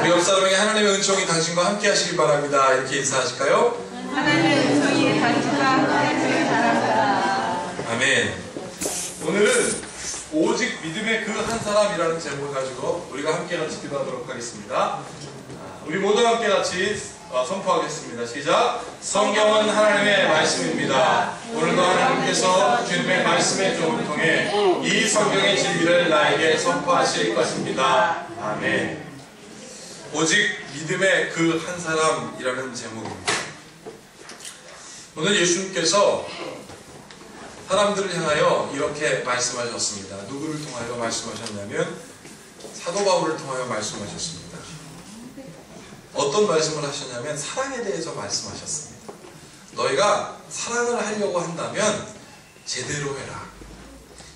우리 옆 사람에게 하나님의 은총이 당신과 함께 하시길 바랍니다. 이렇게 인사하실까요? 하나님의 은총이 당신과 함께 하시길 바랍니다. 아멘. 오늘은 오직 믿음의 그 한 사람이라는 제목을 가지고 우리가 함께 같이 기도하도록 하겠습니다. 우리 모두 함께 같이 선포하겠습니다. 시작! 성경은 하나님의 말씀입니다. 오늘도 하나님께서 주님의 말씀의 종을 통해 이 성경의 진리를 나에게 선포하실 것입니다. 아멘. 오직 믿음의 그 한 사람이라는 제목입니다. 오늘 예수님께서 사람들을 향하여 이렇게 말씀하셨습니다. 누구를 통하여 말씀하셨냐면 사도 바울을 통하여 말씀하셨습니다. 어떤 말씀을 하셨냐면 사랑에 대해서 말씀하셨습니다. 너희가 사랑을 하려고 한다면 제대로 해라.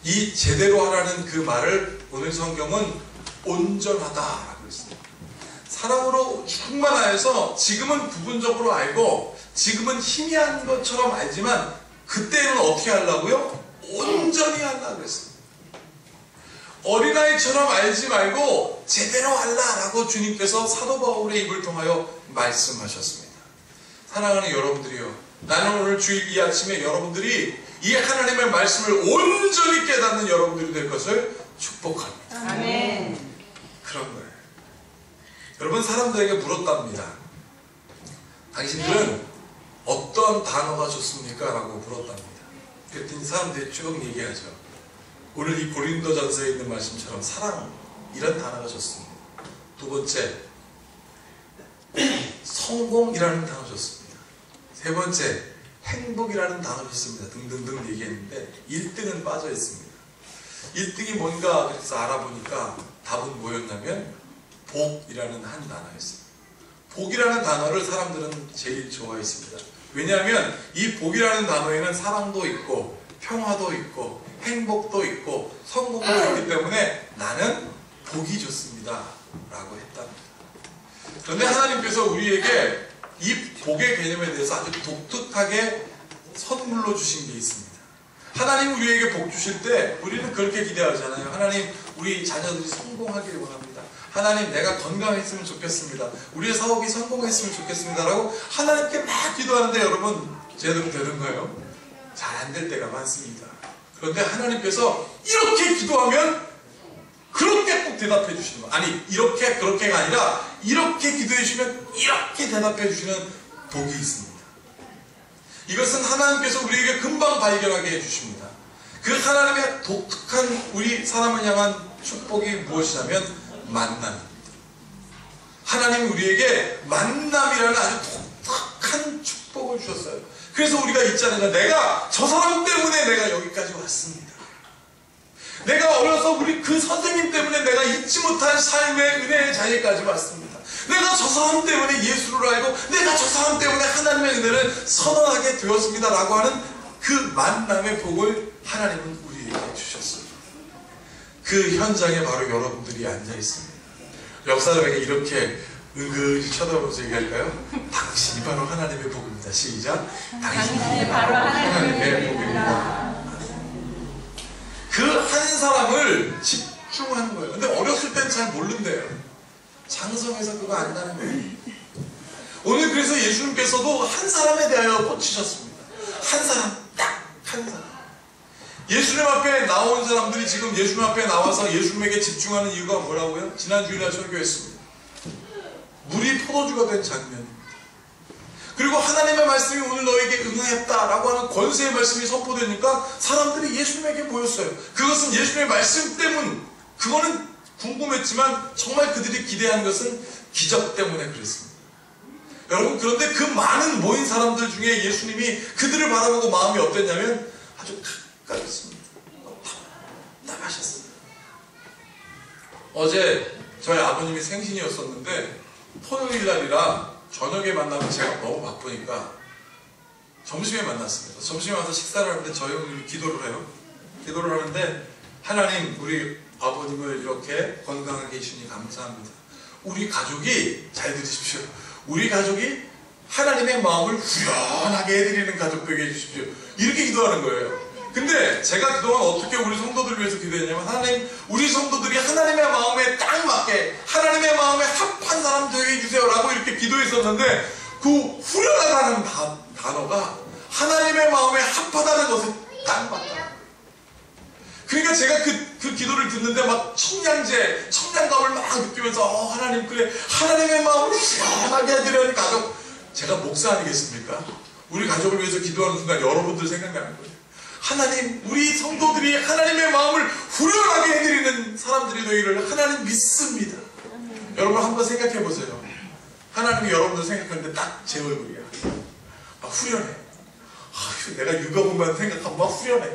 이 제대로 하라는 그 말을 오늘 성경은 온전하다라고 했습니다. 사랑으로 충만하여서 지금은 부분적으로 알고 지금은 희미한 것처럼 알지만 그때는 어떻게 하려고요? 온전히 하려고 했습니다. 어린아이처럼 알지 말고 제대로 하라라고 주님께서 사도 바울의 입을 통하여 말씀하셨습니다. 사랑하는 여러분들이요, 나는 오늘 주일 이 아침에 여러분들이 이 하나님의 말씀을 온전히 깨닫는 여러분들이 될 것을 축복합니다. 아멘. 그런 거예요. 여러분, 사람들에게 물었답니다. 당신들은 어떤 단어가 좋습니까? 라고 물었답니다. 그랬더니 사람들이 쭉 얘기하죠. 오늘 이 고린도전서에 있는 말씀처럼 사랑, 이런 단어가 좋습니다. 두 번째, 성공이라는 단어 좋습니다. 세 번째, 행복이라는 단어 좋습니다. 등등등 얘기했는데 1등은 빠져 있습니다. 1등이 뭔가 그래서 알아보니까 답은 뭐였냐면 복이라는 한 단어였습니다. 복이라는 단어를 사람들은 제일 좋아했습니다. 왜냐하면 이 복이라는 단어에는 사랑도 있고 평화도 있고 행복도 있고 성공도 있기 때문에 나는 복이 좋습니다 라고 했답니다. 그런데 하나님께서 우리에게 이 복의 개념에 대해서 아주 독특하게 선물로 주신 게 있습니다. 하나님 우리에게 복 주실 때 우리는 그렇게 기대하잖아요. 하나님, 우리 자녀들이 성공하기를 원합니다. 하나님, 내가 건강했으면 좋겠습니다. 우리의 사업이 성공했으면 좋겠습니다 라고 하나님께 막 기도하는데 여러분, 제대로 되는 거예요? 잘 안 될 때가 많습니다. 그런데 하나님께서 이렇게 기도하면 그렇게 꼭 대답해 주시는 거예요. 아니, 이렇게 그렇게가 아니라 이렇게 기도해 주시면 이렇게 대답해 주시는 복이 있습니다. 이것은 하나님께서 우리에게 금방 발견하게 해주십니다. 그 하나님의 독특한 우리 사람을 향한 축복이 무엇이냐면 만남입니다. 하나님이 우리에게 만남이라는 아주 독특한 축복을 주셨어요. 그래서 우리가 있잖아요. 내가 저 사람 때문에 내가 여기까지 왔습니다. 내가 어려서 우리 그 선생님 때문에 내가 잊지 못할 삶의 은혜의 자리까지 왔습니다. 내가 저 사람 때문에 예수를 알고 내가 저 사람 때문에 하나님의 은혜를 선언하게 되었습니다 라고 하는 그 만남의 복을 하나님은 우리에게 주셨어요. 그 현장에 바로 여러분들이 앉아 있습니다. 옆 사람에게 이렇게 은근히 쳐다보면서 얘기할까요? 당신이 바로 하나님의 복입니다. 시작! 당신이 바로 하나님의 복입니다. 그 한 사람을 집중하는 거예요. 근데 어렸을 땐 잘 모른대요. 장성에서 그거 안다는 거예요. 오늘 그래서 예수님께서도 한 사람에 대하여 꽂히셨습니다. 한 사람, 딱 한 사람. 예수님 앞에 나온 사람들이 지금 예수님 앞에 나와서 예수님에게 집중하는 이유가 뭐라고요? 지난 주일날 설교했습니다. 물이 포도주가 된 장면입니다. 그리고 하나님의 말씀이 오늘 너에게 응하였다라고 하는 권세의 말씀이 선포되니까 사람들이 예수님에게 모였어요. 그것은 예수님의 말씀 때문, 그거는 궁금했지만 정말 그들이 기대한 것은 기적 때문에 그랬습니다. 여러분, 그런데 그 많은 모인 사람들 중에 예수님이 그들을 바라보고 마음이 어땠냐면 아주 가까웠습니다. 답답하셨습니다. 어제 저희 아버님이 생신이었었는데 토요일 날이라 저녁에 만나면 제가 너무 바쁘니까 점심에 만났습니다. 점심에 와서 식사를 하는데 저희 형님이 기도를 해요. 기도를 하는데 하나님, 우리 아버님을 이렇게 건강하게 해주시니 감사합니다. 우리 가족이, 잘 들으십시오, 우리 가족이 하나님의 마음을 후련하게 해드리는 가족 되게 해주십시오. 이렇게 기도하는 거예요. 근데 제가 그동안 어떻게 우리 성도들을 위해서 기도했냐면, 하나님, 우리 성도들이 하나님의 마음에 딱 맞게 하나님의 마음에 합한 사람 있었는데 그 후련하다는 단어가 하나님의 마음에 합하다는 것에 딱 맞다. 그러니까 제가 그 기도를 듣는데 막 청량감을 막 느끼면서 하나님 그래 하나님의 마음을 후련하게 해드리는 가족. 제가 목사 아니겠습니까? 우리 가족을 위해서 기도하는 순간 여러분들 생각나는 거예요. 하나님, 우리 성도들이 하나님의 마음을 후련하게 해드리는 사람들이 되기를 하나님 믿습니다. 여러분 한번 생각해 보세요. 하나님이 여러분들 생각하는데 딱 제 얼굴이야. 막 후련해. 내가 육아보면 생각하면 막 후련해.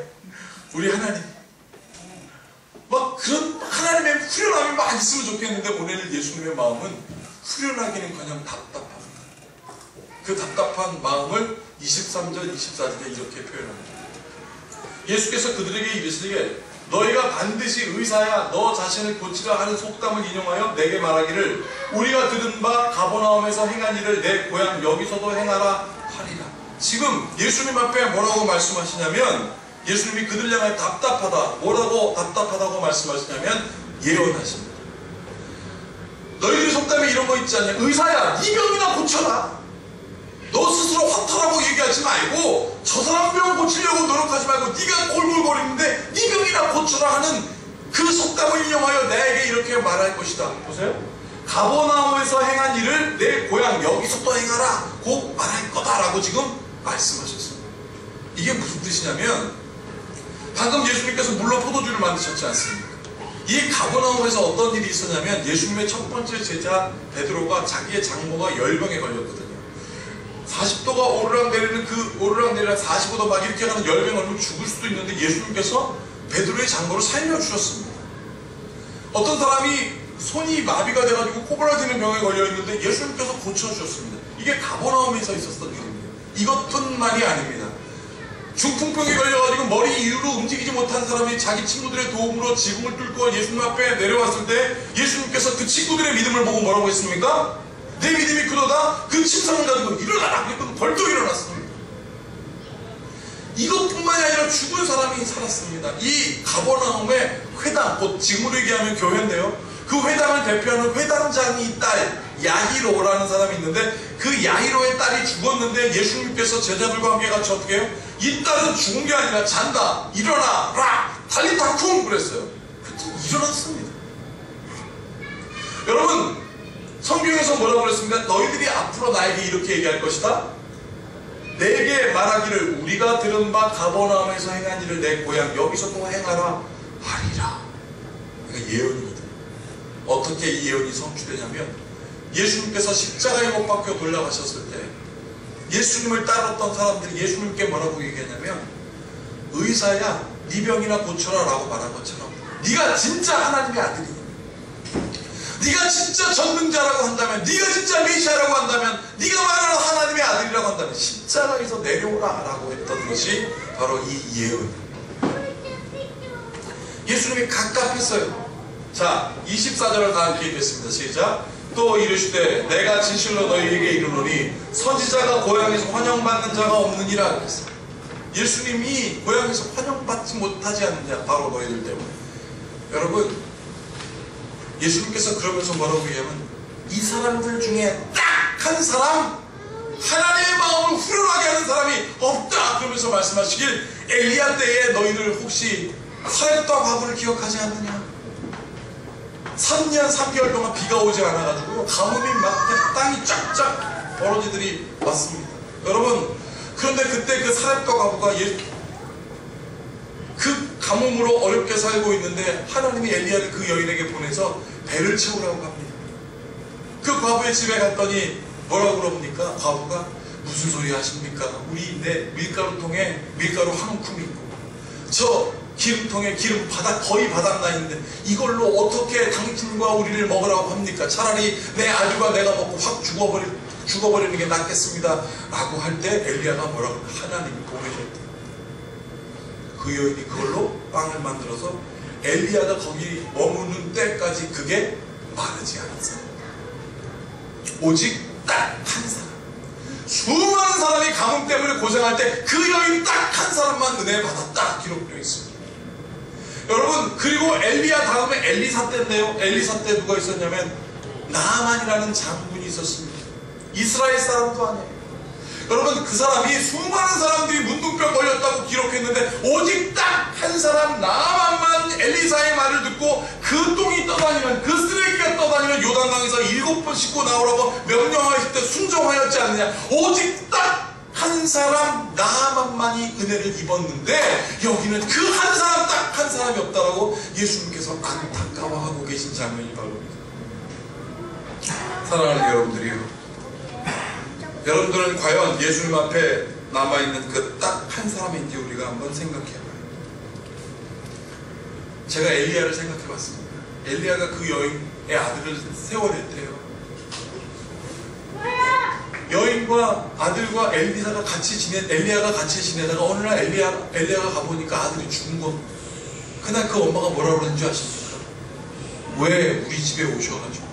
우리 하나님. 막 그런 하나님의 후련함이 막 있으면 좋겠는데 오늘 예수님의 마음은 후련하기는커녕 답답합니다. 그 답답한 마음을 23절, 24절에 이렇게 표현합니다. 예수께서 그들에게 이르시되 너희가 반드시 의사야 너 자신을 고치라 하는 속담을 인용하여 내게 말하기를 우리가 들은 바 가버나움에서 행한 일을 내 고향 여기서도 행하라 하리라. 지금 예수님 앞에 뭐라고 말씀하시냐면 예수님이 그들 향해 답답하다. 뭐라고 답답하다고 말씀하시냐면 예언하십니다. 너희들이 속담에 이런 거 있지 않냐. 의사야 이 병이나 고쳐라. 너 스스로 화타라고 얘기하지 말고 저 사람 병을 고치려고 노력하지 말고 네가 골골거리는데 네 병이나 고쳐라 하는 그 속담을 인용하여 내게 이렇게 말할 것이다. 보세요. 가버나움에서 행한 일을 내 고향 여기서 또 행하라 곧 말할 거다라고 지금 말씀하셨습니다. 이게 무슨 뜻이냐면 방금 예수님께서 물로 포도주를 만드셨지 않습니까? 이 가버나움에서 어떤 일이 있었냐면 예수님의 첫 번째 제자 베드로가 자기의 장모가 열병에 걸렸거든요. 40도가 오르락내리는 그 오르락내리락 45도 막 이렇게 가는 열병 걸리면 죽을 수도 있는데 예수님께서 베드로의 장모를 살려주셨습니다. 어떤 사람이 손이 마비가 돼가지고 코골아지는 병에 걸려있는데 예수님께서 고쳐주셨습니다. 이게 가버나움에서 있었던 일입니다. 이것뿐만이 아닙니다. 중풍병에 걸려가지고 머리 이유로 움직이지 못한 사람이 자기 친구들의 도움으로 지붕을 뚫고 예수님 앞에 내려왔을 때 예수님께서 그 친구들의 믿음을 보고 뭐라고 했습니까? 내 믿음이 크도다. 그 침상을 가지고 일어나라. 그랬더니 벌떡 일어났습니다. 이것뿐만이 아니라 죽은 사람이 살았습니다. 이 가버나움의 회당, 곧 지금으로 얘기하면 교회인데요. 그 회당을 대표하는 회당장이 딸 야히로라는 사람이 있는데 그 야히로의 딸이 죽었는데 예수님께서 제자들과 함께 같이 어떻게 해요? 이 딸은 죽은 게 아니라 잔다. 일어나라. 달리타쿵 그랬어요. 그랬더니 일어났습니다. 여러분 성경에서 뭐라고 그랬습니까? 너희들이 앞으로 나에게 이렇게 얘기할 것이다. 내게 말하기를 우리가 들은 바 가버나움에서 행한 일을 내 고향 여기서 또 행하라 하리라. 그러니까 예언이거든요. 어떻게 이 예언이 성취되냐면 예수님께서 십자가에 못 박혀 돌아가셨을 때 예수님을 따랐던 사람들이 예수님께 뭐라고 얘기하냐면 의사야 네 병이나 고쳐라 라고 말한 것처럼 네가 진짜 하나님의 아들이야. 네가 진짜 전능자라고 한다면 네가 진짜 메시아라고 한다면 네가 말하는 하나님의 아들이라고 한다면 십자가에서 내려오라 라고 했던 것이 바로 이 예언입니다. 예수님이 갑갑했어요. 자 24절을 다 함께 읽겠습니다. 시작. 또 이르시되 내가 진실로 너희에게 이르노니 선지자가 고향에서 환영받는 자가 없느니라 그랬습니다. 예수님이 고향에서 환영받지 못하지 않느냐 바로 너희들 때문에. 여러분 예수님께서 그러면서 뭐라고 얘기하면 이 사람들 중에 딱 한 사람 하나님의 마음을 후련하게 하는 사람이 없다 그러면서 말씀하시길 엘리야 때에 너희들 혹시 사렙과 과부를 기억하지 않느냐. 3년 3개월 동안 비가 오지 않아가지고 가뭄이 막 땅이 쫙쫙 버러지들이 왔습니다. 여러분 그런데 그때 그 사렙과 과부가 그 가뭄으로 어렵게 살고 있는데 하나님이 엘리야를 그 여인에게 보내서 배를 채우라고 합니다. 그 과부의 집에 갔더니 뭐라고 그럽니까? 과부가 무슨 소리 하십니까? 우리 내 밀가루통에 밀가루 한 움큼 있고 저 기름통에 기름 거의 바닥나 있는데 이걸로 어떻게 당신과 우리를 먹으라고 합니까? 차라리 내 아주가 내가 먹고 확 죽어버리는 게 낫겠습니다 라고 할 때 엘리야가 뭐라고 하나님이 보내셨대. 그 여인이 그걸로 빵을 만들어서 엘리야가 거기 머무는 때까지 그게 마르지 않았어요. 오직 딱 한 사람. 수많은 사람이 가뭄 때문에 고생할 때 그 여인 딱 한 사람만 은혜 받았다 기록되어 있습니다. 여러분 그리고 엘리야 다음에 엘리사 때인데요. 엘리사 때 누가 있었냐면 나아만이라는 장군이 있었습니다. 이스라엘 사람도 아니에요. 여러분, 그 사람이 수많은 사람들이 문둥병 걸렸다고 기록했는데 오직 딱 한 사람 나만만 엘리사의 말을 듣고 그 똥이 떠다니는, 그 쓰레기가 떠다니는 요단강에서 7번 씻고 나오라고 명령하실 때 순종하였지 않느냐. 오직 딱 한 사람 나만만이 은혜를 입었는데 여기는 그 한 사람, 딱 한 사람이 없다라고 예수님께서 안타까워하고 계신 장면이 바로입니다. 사랑하는 여러분들이요, 여러분들은 과연 예수님 앞에 남아있는 그 딱 한 사람인지 우리가 한번 생각해봐요. 제가 엘리야를 생각해봤습니다. 엘리야가 그 여인의 아들을 세워냈대요. 여인과 아들과 엘리야가 같이 지내다가 어느 날 엘리야가 가보니까 아들이 죽은 겁니다. 그날 그 엄마가 뭐라고 그러는 줄 아십니까? 왜 우리 집에 오셔가지고,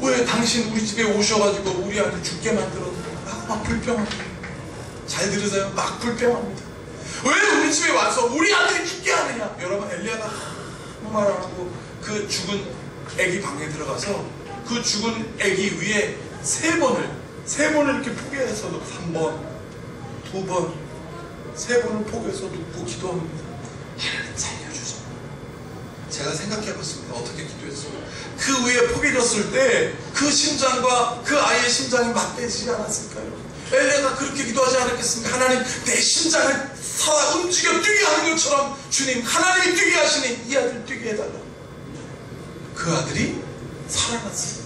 왜 당신 우리 집에 오셔가지고 우리 아들 죽게 만들었나? 막 불평합니다. 잘 들으세요? 막 불평합니다. 왜 우리 집에 와서 우리 아들이 죽게 하느냐? 여러분, 엘리야가 아무 말 안 하고 그 죽은 애기 방에 들어가서 그 죽은 애기 위에 세 번을 이렇게 포개해서 3번, 2번, 3번을 포개해서 눕고 기도합니다. 하나님 살려주소. 제가 생각해봤습니다. 어떻게 기도했어요? 그 위에 포개졌을 때 그 심장과 그 아이의 심장이 맞대지지 않았을까요? 엘리야가 그렇게 기도하지 않았겠습니까? 하나님, 내 심장을 움직여 뛰게 하는 것처럼 주님, 하나님이 뛰게 하시니 이 아들 뛰게 해달라고. 그 아들이 살아났어요.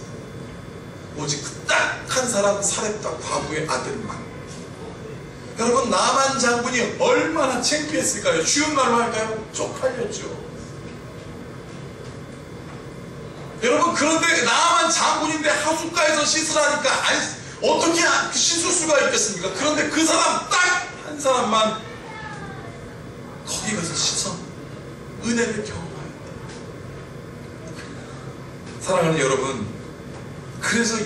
오직 그 딱 한 사람, 사렙다 과부의 아들만. 여러분, 나만 장군이 얼마나 창피했을까요? 쉬운 말로 할까요? 쪽팔렸죠. 여러분, 그런데 나만 장군인데 하숫가에서 씻으라니까 어떻게 씻을 수가 있겠습니까? 그런데 그 사람 딱 한 사람만 거기 가서 씻어 은혜를 경험하였다. 사랑하는 여러분, 그래서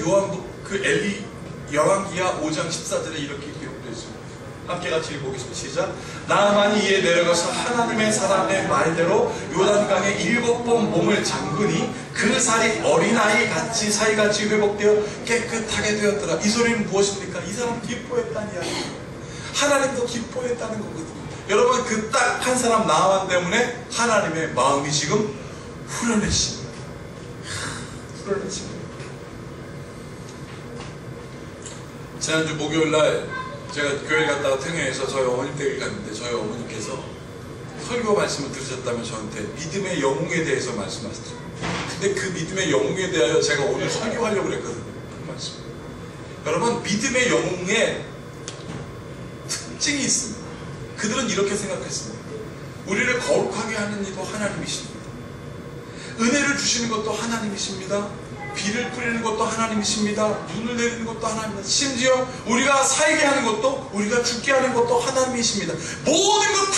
열왕기하 5장 14절에 이렇게 기록되어 있습니다. 함께 같이 읽어보겠습니다. 시작. 나아만이 이에 내려가서 하나님의 사람의 말대로 요단강에 7번 몸을 잠그니 그 살이 어린아이 같이 사이같이 회복되어 깨끗하게 되었더라. 이 소리는 무엇입니까? 이 사람 기뻐했다는 이야기예요. 하나님도 기뻐했다는 거거든요. 여러분, 그 딱 한 사람 나만 때문에 하나님의 마음이 지금 후련해집니다. 후련해집니다. 지난주 목요일날 제가 교회 갔다가 평양에서 저희 어머님 댁을 갔는데 저희 어머니께서 설교 말씀을 들으셨다면 저한테 믿음의 영웅에 대해서 말씀하셨죠. 근데 그 믿음의 영웅에 대하여 제가 오늘 설교하려고 그랬거든요. 그 말씀. 여러분, 믿음의 영웅의 특징이 있습니다. 그들은 이렇게 생각했습니다. 우리를 거룩하게 하는 이도 하나님이십니다. 은혜를 주시는 것도 하나님이십니다. 비를 뿌리는 것도 하나님이십니다. 눈을 내리는 것도 하나님입니다. 심지어 우리가 살게 하는 것도, 우리가 죽게 하는 것도 하나님이십니다. 모든 것 다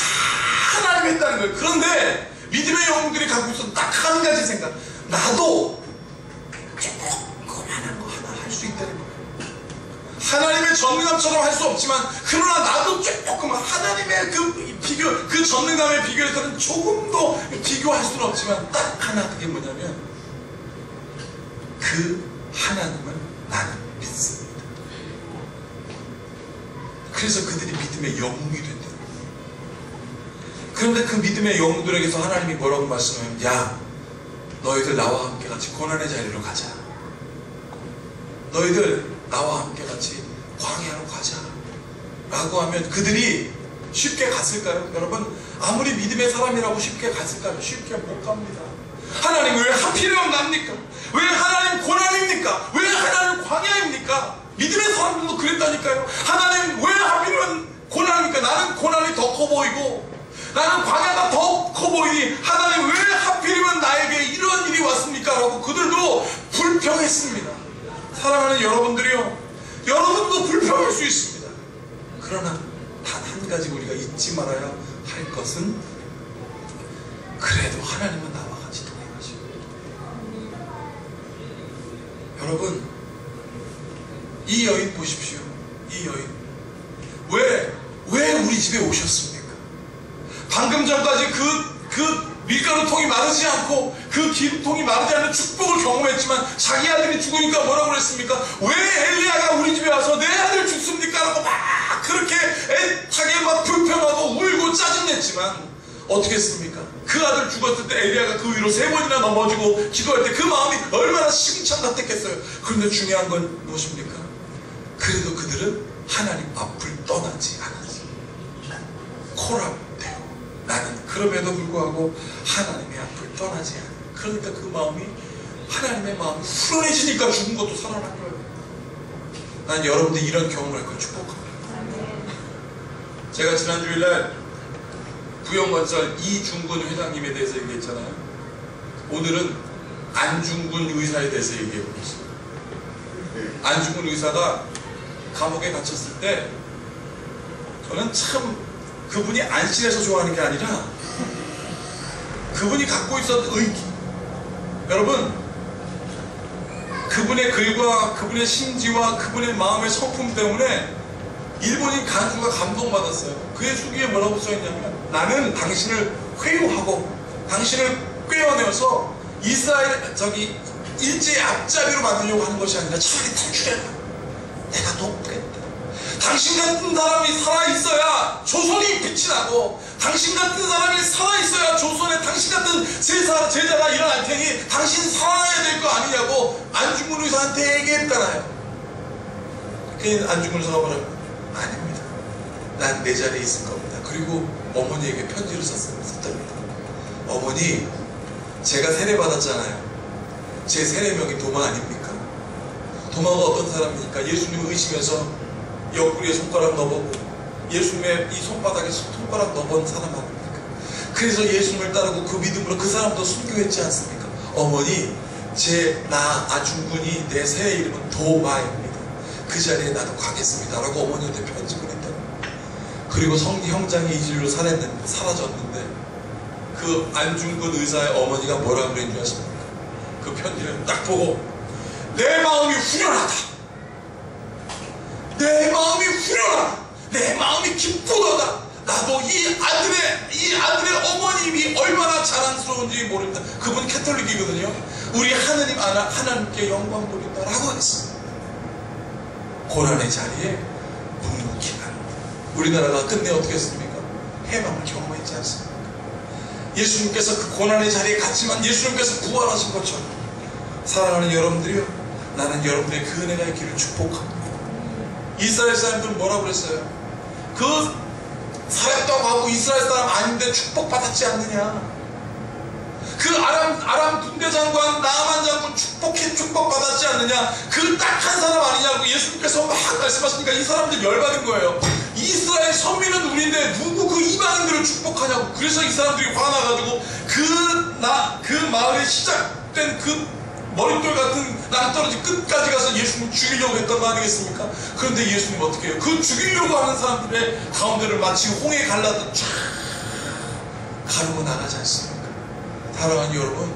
하나님이 했다는 거예요. 그런데 믿음의 영웅들이 갖고 있어 딱 한 가지 생각. 나도 조그만한 거 하나 할 수 있다는 거예요. 하나님의 전능함처럼 할 수 없지만 그러나 나도 조금 하나님의 그 전능함에 비교해서는 조금도 비교할 수는 없지만 딱 하나, 그게 뭐냐면 그 하나님을 나는 믿습니다. 그래서 그들이 믿음의 영웅이 된다. 그런데 그 믿음의 영웅들에게서 하나님이 뭐라고 말씀하면, 야, 너희들 나와 함께 같이 고난의 자리로 가자. 너희들 나와 함께 같이 광야로 가자 라고 하면 그들이 쉽게 갔을까요? 여러분, 아무리 믿음의 사람이라고 쉽게 갔을까요? 쉽게 못 갑니다. 하나님 왜 하필이면 납니까? 왜 하나님 고난입니까? 왜 하나님 광야입니까? 믿음의 사람들도 그랬다니까요. 하나님 왜 하필이면 고난입니까? 나는 고난이 더 커 보이고 나는 광야가 더 커 보이니 하나님 왜 하필이면 나에게 이런 일이 왔습니까? 라고 그들도 불평했습니다. 사랑하는 여러분들이요, 여러분도 불평할 수 있습니다. 그러나 단 한 가지 우리가 잊지 말아야 할 것은, 그래도 하나님은 나와 같이 동행하시고. 여러분, 이 여인 보십시오. 이 여인 왜 우리 집에 오셨습니까? 방금 전까지 그 밀가루 통이 마르지 않고 그 기름통이 마르지 않는 축복을 경험했지만 자기 아들이 죽으니까 뭐라고 그랬습니까? 왜 엘리야가 우리 집에 와서 내 아들 죽습니까? 라고 막 그렇게 애타게 막 불평하고 울고 짜증냈지만 어떻게 했습니까? 그 아들 죽었을 때 엘리야가 그 위로 3번이나 넘어지고 기도할 때 그 마음이 얼마나 시궁창 같았겠어요. 그런데 중요한 건 무엇입니까? 그래도 그들은 하나님 앞을 떠나지 않았어요. 코랍되어 나는 그럼에도 불구하고 하나님의 앞을 떠나지 않아. 그러니까 그 마음이 하나님의 마음이 후련해지니까 죽은 것도 살아난 거예요. 난 여러분들이 이런 경험을 할 걸 축복합니다. 제가 지난 주일날 부영건설 이중근 회장님에 대해서 얘기했잖아요. 오늘은 안중근 의사에 대해서 얘기해 보겠습니다. 안중근 의사가 감옥에 갇혔을 때 저는 참 그분이 안심해서 좋아하는 게 아니라 그분이 갖고 있었던 의기, 여러분 그분의 글과 그분의 심지와 그분의 마음의 성품 때문에 일본인 간수가 감동받았어요. 그의 수기에 뭐라고 써있냐면 나는 당신을 회유하고 당신을 꿰어내어서 이스라엘 일제의 앞잡이로 만들려고 하는 것이 아니라 차라리 탈출해라. 내가 돕겠다. 당신 같은 사람이 살아있어야 조선이 빛이 나고 당신 같은 사람이 살아있어야 조선에 당신 같은 제자가 일어날 테니 당신 살아나야 될 거 아니냐고 안중근 의사한테 얘기했잖아요. 그 안중근 의사가 뭐라고? 아닙니다. 난 내 자리에 있을 겁니다. 그리고 어머니에게 편지를 썼답니다. 어머니, 제가 세례 받았잖아요. 제 세례명이 도마 아닙니까? 도마가 어떤 사람입니까? 예수님을 의심해서 옆구리에 손가락 넣어보고 예수님의 이 손바닥에 손가락 넣어본 사람 아닙니까? 그래서 예수님을 따르고 그 믿음으로 그 사람도 순교했지 않습니까? 어머니, 나 아중근이 내 새 이름은 도마입니다. 그 자리에 나도 가겠습니다. 라고 어머니한테 편지 보냈다. 그리고 형장이 이 진리로 사라졌는데 그 안중근 의사의 어머니가 뭐라고 그랬는지 아십니까? 그 편지를 딱 보고 내 마음이 후련하다. 내 마음이 후련하다. 내 마음이 기쁘도다. 나도 이 아들의 어머님이 얼마나 자랑스러운지 모릅니다. 그분 캐톨릭이거든요. 우리 하나님께 영광 돌린다 라고 했습니다. 고난의 자리에 묵묵히 가는 우리나라가 끝내 어떻게 했습니까? 해방을 경험했지 않습니까? 예수님께서 그 고난의 자리에 갔지만 예수님께서 부활하신 것처럼 사랑하는 여러분들이요, 나는 여러분들의 그 은혜가 있기를 축복합니다. 이스라엘 사람들은 뭐라고 그랬어요? 그 사역도 하고 이스라엘 사람 아닌데 축복받았지 않느냐? 그 아람 군대장관 나아만 장군 축복받았지 않느냐? 그 딱 한 사람 아니냐고 예수님께서 막 말씀하시니까 이 사람들 열받은 거예요. 이스라엘 선민은 우리인데 누구 그 이방인들을 축복하냐고. 그래서 이 사람들이 화나가지고 그 마을에 시작된 그 머릿돌 같은 낭떠러지 끝까지 가서 예수님 죽이려고 했던 거 아니겠습니까? 그런데 예수님 어떻게 해요? 그 죽이려고 하는 사람들의 가운데를 마치 홍해 갈라듯 쫙 가르고 나가지 않습니까? 사랑하는 여러분,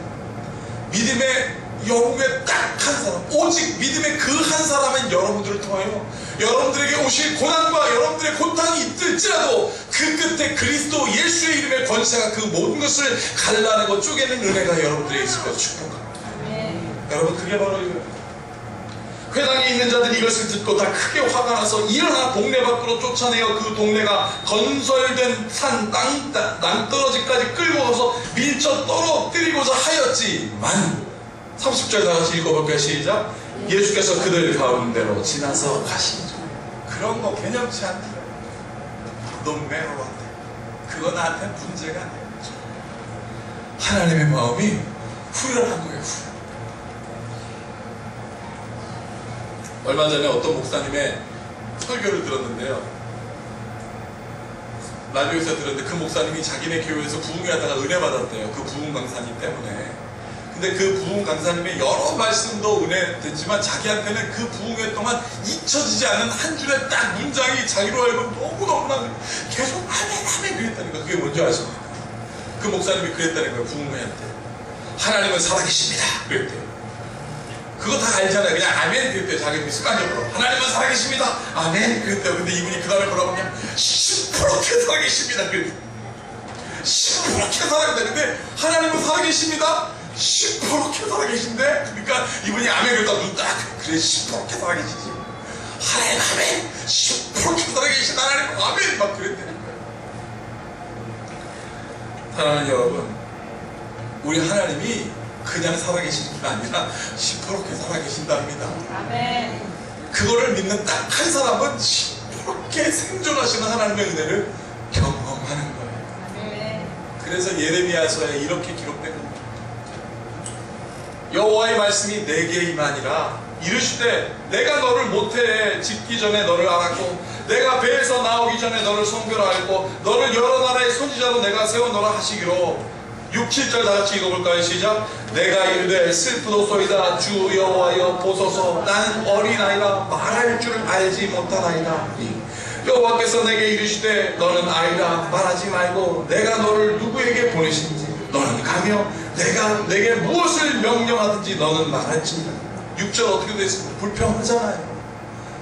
믿음의 영웅의 딱 한 사람, 오직 믿음의 그 한 사람은 여러분들을 통하여 여러분들에게 오실 고난과 여러분들의 고통이 있을지라도 그 끝에 그리스도 예수의 이름의 권세가 그 모든 것을 갈라내고 쪼개는 은혜가 여러분들에게 있을 것을 축복합니다. 여러분, 그게 바로 이거예요. 회당에 있는 자들이 이것을 듣고 다 크게 화가 나서 일어나 동네 밖으로 쫓아내어 그 동네가 건설된 산 낭떠러지까지 끌고 가서 밀쳐 떨어뜨리고자 하였지만 30절 다같이 읽어볼까요? 시작. 예수께서 그들 가운데로 지나서 가시니라. 그런 거 개념치 않다. 너무 외로웠대. 그거 나한테 문제가 아니에요. 하나님의 마음이 후련한 거예요. 후련. 얼마 전에 어떤 목사님의 설교를 들었는데요. 라디오에서 들었는데 그 목사님이 자기네 교회에서 부흥회하다가 은혜 받았대요. 그 부흥 강사님 때문에. 근데 그 부흥 강사님의 여러 말씀도 은혜 됐지만 자기한테는 그 부흥회 동안 잊혀지지 않은 한 줄의 딱 문장이 자기로 알고 너무너무나 계속 아멘 그랬다니까. 그게 뭔지 아십니까? 그 목사님이 그랬다는 거예요. 부흥회한테 하나님은 살아계십니다 그랬대요. 그거 다 알잖아요. 그냥 아멘 그랬대요. 자기 습관적으로 하나님은 살아계십니다 아멘 그랬대요. 근데 이분이 그 다음에 뭐라고 하냐면 10% 살아계십니다 그랬대요. 시퍼렇게 살아계시는데 하나님은 살아계십니다. 시퍼렇게 살아계신데, 그러니까 이분이 아멘 그랬다 눈 딱 그래 시퍼렇게 살아계시지. 하나님 아멘 시퍼렇게 살아계신 하나님 아멘 막 그랬다는 거예요. 사랑하는 여러분, 우리 하나님이 그냥 살아계시는 게 아니라 시퍼렇게 살아계신답니다. 아멘. 그거를 믿는 딱 한 사람은 시퍼렇게 생존하시는 하나님의 은혜를 경험하는 거예요. 아멘. 그래서 예레미야서에 이렇게 기록된 겁니다. 여호와의 말씀이 내게 임하니라. 이르시되 내가 너를 모태에 짓기 전에 너를 알았고 내가 배에서 나오기 전에 너를 성별로 알고 너를 여러 나라의 선지자로 내가 세워놓으라 하시기로. 6, 7절 다같이 읽어볼까요? 시작. 내가 이르되 슬프도소이다 주 여호와여 보소서 나는 어린아이라 말할 줄 알지 못하나이다. 여호와께서 내게 이르시되 너는 아이라 말하지 말고 내가 너를 누구에게 보내신지 너는 가며 내가 내게 무엇을 명령하든지 너는 말할지니라. 6절 어떻게 되어 있습니까? 불평하잖아요.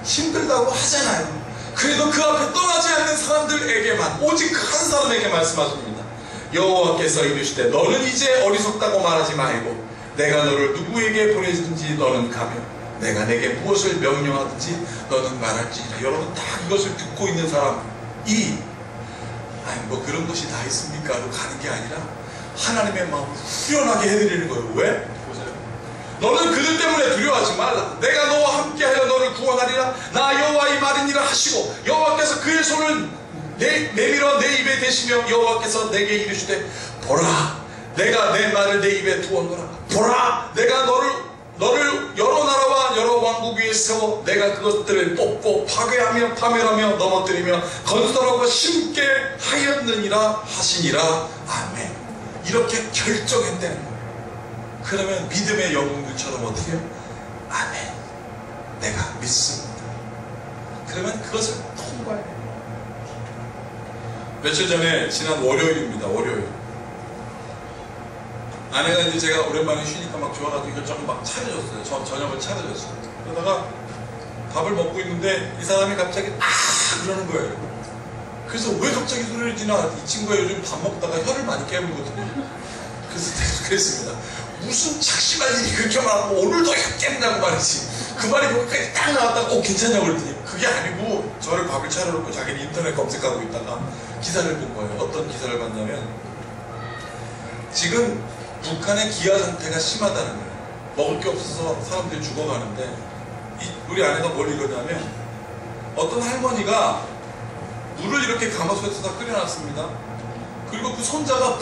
힘들다고 하잖아요. 그래도 그 앞에 떠나지 않는 사람들에게만, 오직 그 한 사람에게 말씀하십니다. 여호와께서 이르시되 너는 이제 어리석다고 말하지 말고 내가 너를 누구에게 보내든지 너는 가며 내가 내게 무엇을 명령하든지 너는 말할지니라. 여러분 다 이것을 듣고 있는 사람이 아니 뭐 그런 것이 다 있습니까? 로 가는 게 아니라 하나님의 마음을 후련하게 해드리는 거예요. 왜? 보세요. 너는 그들 때문에 두려워하지 말라. 내가 너와 함께하여 너를 구원하리라. 나 여호와의 말이니라 하시고 여호와께서 그의 손을 내밀어 내 입에 대시며 여호와께서 내게 이르시되 보라 내가 내 말을 내 입에 두었노라. 보라 내가 너를 여러 나라와 여러 왕국 위에 세워 내가 그것들을 뽑고 파괴하며 파멸하며 넘어뜨리며 건설하고 심게 하였느니라 하시니라. 아멘. 이렇게 결정했다는 거예요. 그러면 믿음의 영웅들처럼 어떻게 해요? 아멘 내가 믿습니다. 그러면 그것을 통과해요. 며칠 전에 지난 월요일입니다. 월요일 아내가 이제 제가 오랜만에 쉬니까 막 좋아가지고 이것저것 막 차려줬어요. 저녁을 차려줬어요. 그러다가 밥을 먹고 있는데 이 사람이 갑자기 그러는 거예요. 그래서 왜 갑자기 소리를 지나? 이 친구가 요즘 밥 먹다가 혀를 많이 깨물거든요. 그래서 계속 그랬습니다. 무슨 착심할 일이 그렇게 많고 오늘도 혀 깨문다고 말이지. 그 말이 거기까지 딱 나왔다가 괜찮냐고 그랬더니 그게 아니고 저를 밥을 차려놓고 자기는 인터넷 검색하고 있다가 기사를 본 거예요. 어떤 기사를 봤냐면 지금 북한의 기아 상태가 심하다는 거예요. 먹을 게 없어서 사람들이 죽어가는데 우리 아내가 뭘 읽었냐면 어떤 할머니가 물을 이렇게 가마솥에다 끓여놨습니다. 그리고 그 손자가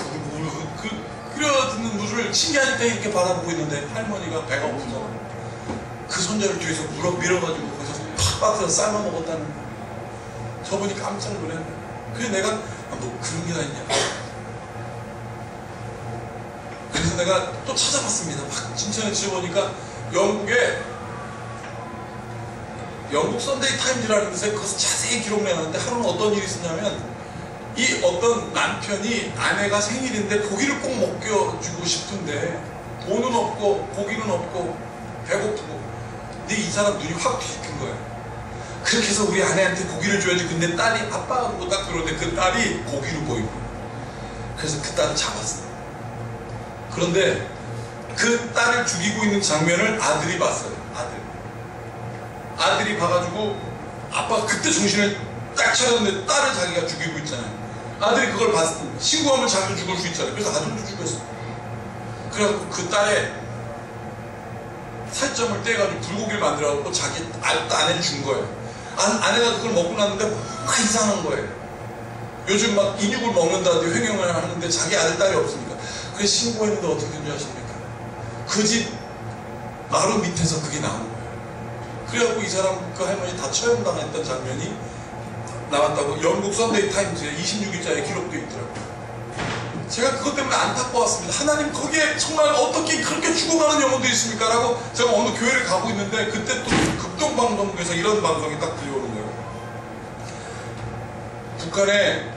끓여듣는 물을 신기하니까 이렇게 바라보고 있는데 할머니가 배가 고프잖아. 그 손자를 뒤에서 밀어가지고 거기서 팍 빠뜨려 삶아 먹었다는 거예요. 저분이 깜짝 놀랐네. 그래서 내가 뭐 그런 게 다 있냐. 그래서 내가 또 찾아봤습니다. 막 진천에 지어보니까 영국 선데이 타임즈라는 곳에 그것을 자세히 기록내놨는데 하루는 어떤 일이 있었냐면 이 어떤 남편이 아내가 생일인데 고기를 꼭 먹여주고 싶은데 돈은 없고 고기는 없고 배고프고 근데 이 사람 눈이 확 뒤집힌 거예요. 그렇게 해서 우리 아내한테 고기를 줘야지. 근데 딸이 아빠 하고 딱 그러는데 그 딸이 고기를 보이고 그래서 그 딸을 잡았어요. 그런데 그 딸을 죽이고 있는 장면을 아들이 봤어요. 아들이 봐가지고 아빠가 그때 정신을 딱 차렸는데 딸을 자기가 죽이고 있잖아요. 아들이 그걸 봤을 때 신고하면 자기도 죽을 수 있잖아요. 그래서 아들도 죽였어. 그래갖고 그 딸의 살점을 떼가지고 불고기를 만들어갖고 자기 아내를 준 거예요. 아내가 그걸 먹고 났는데 뭔가 이상한 거예요. 요즘 막 인육을 먹는다든지 횡령을 하는데 자기 아들 딸이 없으니까. 그래서 신고했는데 어떻게 된 줄 아십니까? 그 집 마루 밑에서 그게 나온 거예요. 그래갖고 이 사람 그 할머니 다 처형당했던 장면이 나왔다고 영국 선데이 타임즈에 26일자에 기록되어 있더라고요. 제가 그것 때문에 안타까웠습니다. 하나님 거기에 정말 어떻게 그렇게 죽어가는 영혼들이 있습니까? 라고 제가 어느 교회를 가고 있는데 그때 또 극동방송국에서 이런 방송이 딱 들려오는 거예요. 북한에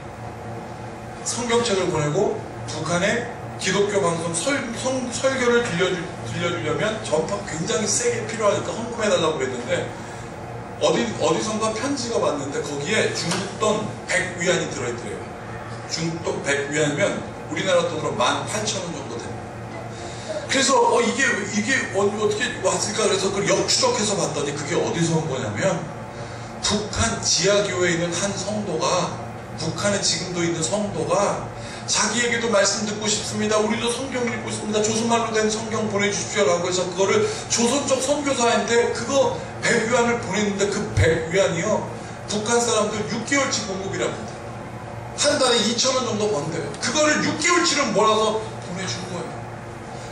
성경책을 보내고 북한에 기독교 방송 설교를 들려주려면 전파 굉장히 세게 필요하니까 헌금해달라고 그랬는데 어디선가 편지가 왔는데 거기에 중국 돈 100위안이 들어있더래요. 중독 100위안이면 우리나라 돈으로 18,000원 정도 됩니다. 그래서 이게 어떻게 왔을까 그래서 그걸 역추적해서 봤더니 그게 어디서 온 거냐면 북한 지하교회에 있는 한 성도가, 북한에 지금도 있는 성도가 자기에게도 말씀 듣고 싶습니다. 우리도 성경 읽고 싶습니다. 조선말로 된 성경 보내주십시오라고 해서 그거를 조선 쪽 선교사한테 그거 100위안을 보냈는데 그 100위안이요 북한 사람들 6개월치 공급이랍니다. 한 달에 2,000원 정도 번대요. 그거를 6개월치를 몰아서 보내준 거예요.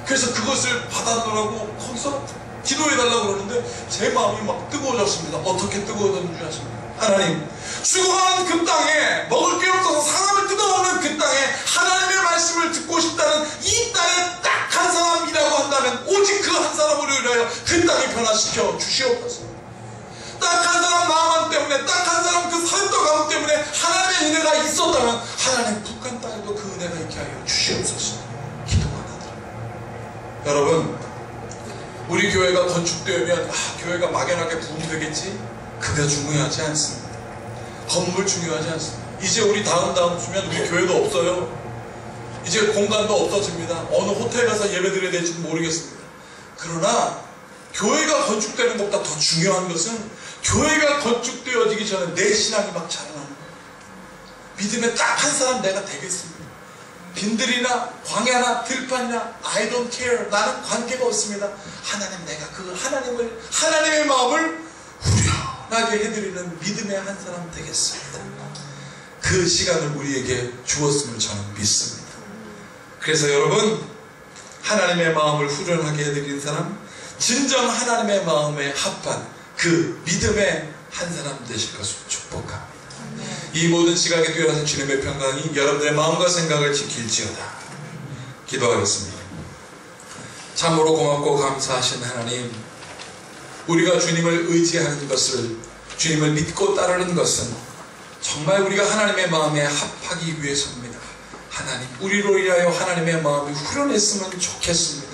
그래서 그것을 받아놓으라고 거기서 기도해달라고 그러는데 제 마음이 막 뜨거워졌습니다. 어떻게 뜨거워졌는지 아십니까? 하나님, 수고하는 그 땅에 먹을 게 없어서 사람을 뜯어먹는 그 땅에 하나님의 말씀을 듣고 싶다는 이 땅에 딱 한 사람이라고 한다면 오직 그 한 사람을 위하여 그 땅을 변화시켜 주시옵소서. 딱 한 사람 마음 때문에, 딱 한 사람 그 사역도 가문 때문에 하나님의 은혜가 있었다면 하나님 북한 땅에도 그 은혜가 있게 하여 주시옵소서. 기도가 나더라고요. 여러분, 우리 교회가 건축되면 교회가 막연하게 부흥이 되겠지? 그게 중요하지 않습니다. 건물 중요하지 않습니다. 이제 우리 다음 주면 우리 교회도 없어요. 이제 공간도 없어집니다. 어느 호텔 가서 예배 드려야 될지도 모르겠습니다. 그러나 교회가 건축되는 것보다 더 중요한 것은 교회가 건축되어지기 전에 내 신앙이 막 자라나는 거예요. 믿음의 딱 한 사람 내가 되겠습니다. 빈들이나 광야나 들판이나 I don't care. 나는 관계가 없습니다. 하나님, 내가 그 하나님의 마음을 후련하게 해드리는 믿음의 한 사람 되겠습니다. 그 시간을 우리에게 주었음을 저는 믿습니다. 그래서 여러분, 하나님의 마음을 후련하게 해드리는 사람, 진정 하나님의 마음에 합한 그 믿음의 한 사람 되실 것을 축복합니다. 이 모든 시각에 뛰어나서 주님의 평강이 여러분들의 마음과 생각을 지킬지어다. 기도하겠습니다. 참으로 고맙고 감사하신 하나님, 우리가 주님을 의지하는 것을, 주님을 믿고 따르는 것은 정말 우리가 하나님의 마음에 합하기 위해서입니다. 하나님, 우리로 인하여 하나님의 마음이 후련했으면 좋겠습니다.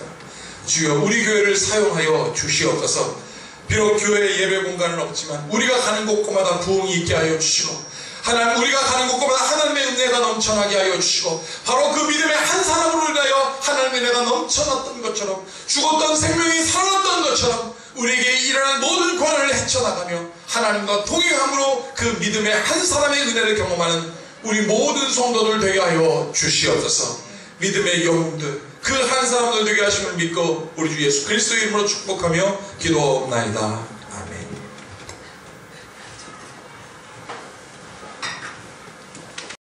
주여, 우리 교회를 사용하여 주시옵소서. 비록 교회에 예배 공간은 없지만 우리가 가는 곳곳마다 부흥이 있게 하여 주시고, 하나님, 우리가 가는 곳곳마다 하나님의 은혜가 넘쳐나게 하여 주시고, 바로 그 믿음의 한 사람으로 인하여 하나님의 은혜가 넘쳐났던 것처럼, 죽었던 생명이 살아났던 것처럼 우리에게 일어난 모든 권한을 헤쳐나가며 하나님과 동행함으로 그 믿음의 한 사람의 은혜를 경험하는 우리 모든 성도들 되게 하여 주시옵소서. 믿음의 영웅들, 그 한 사람들 되게 하심을 믿고 우리 주 예수 그리스도의 이름으로 축복하며 기도하옵나이다.